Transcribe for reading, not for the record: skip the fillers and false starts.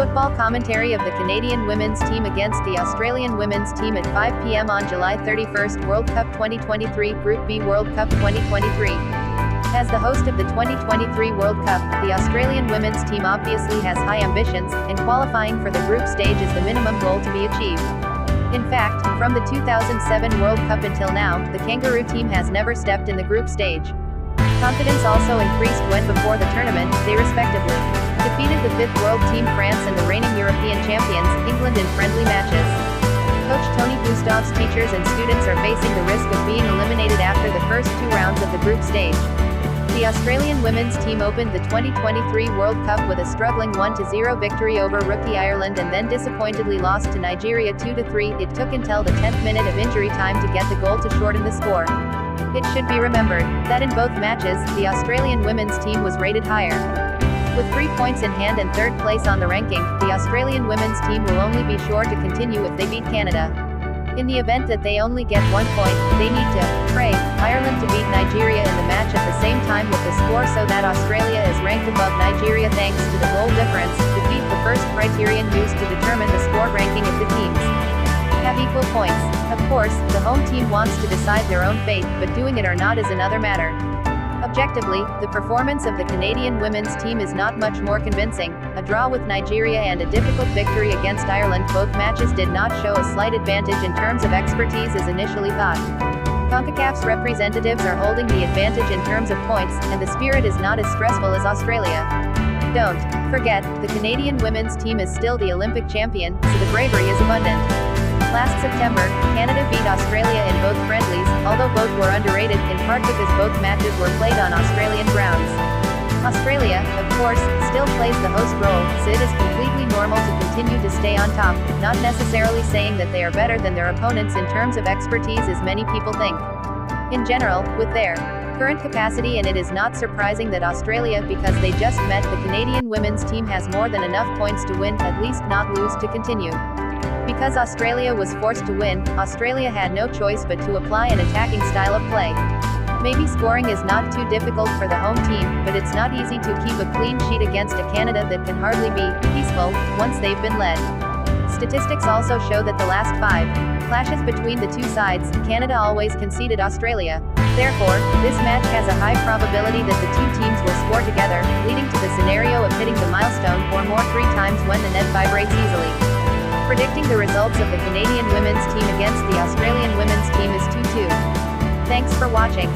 Football commentary of the Canadian women's team against the Australian women's team at 5 p.m. on July 31st. World Cup 2023 Group B World Cup 2023. As the host of the 2023 World Cup, the Australian women's team obviously has high ambitions, and qualifying for the group stage is the minimum goal to be achieved. In fact, from the 2007 World Cup until now, the Kangaroo team has never stepped in the group stage. Confidence also increased when before the tournament, they respectively defeated the fifth world team France and the reigning European champions, England in friendly matches. Coach Tony Gustav's teachers and students are facing the risk of being eliminated after the first two rounds of the group stage. The Australian women's team opened the 2023 World Cup with a struggling 1-0 victory over rookie Ireland and then disappointedly lost to Nigeria 2-3. It took until the 10th minute of injury time to get the goal to shorten the score. It should be remembered that in both matches, the Australian women's team was rated higher. With 3 points in hand and third place on the ranking, the Australian women's team will only be sure to continue if they beat Canada. In the event that they only get 1 point, they need to pray Ireland to beat Nigeria in the match at the same time with the score so that Australia is ranked above Nigeria thanks to the goal difference. Defeat the first criterion used to determine the score ranking if the teams have equal points. Of course, the home team wants to decide their own fate, but doing it or not is another matter. Objectively, the performance of the Canadian women's team is not much more convincing. A draw with Nigeria and a difficult victory against Ireland, both matches did not show a slight advantage in terms of expertise as initially thought. CONCACAF's representatives are holding the advantage in terms of points, and the spirit is not as stressful as Australia. Don't forget, the Canadian women's team is still the Olympic champion, so the bravery is abundant. Last September, Canada beat Australia in both friendlies, although both were underrated, in part because both matches were played on Australian grounds. Australia, of course, still plays the host role, so it is completely normal to continue to stay on top, not necessarily saying that they are better than their opponents in terms of expertise as many people think. In general, with their current capacity, and it is not surprising that Australia, because they just met, the Canadian women's team has more than enough points to win, at least not lose, to continue. Because Australia was forced to win, Australia had no choice but to apply an attacking style of play. Maybe scoring is not too difficult for the home team, but it's not easy to keep a clean sheet against a Canada that can hardly be peaceful once they've been led. Statistics also show that the last 5 clashes between the two sides, Canada always conceded Australia. Therefore, this match has a high probability that the two teams will score together, leading to the scenario of hitting the milestone or more 3 times when the net vibrates easily. Predicting the results of the Canadian women's team against the Australian women's team is 2-2. Thanks for watching.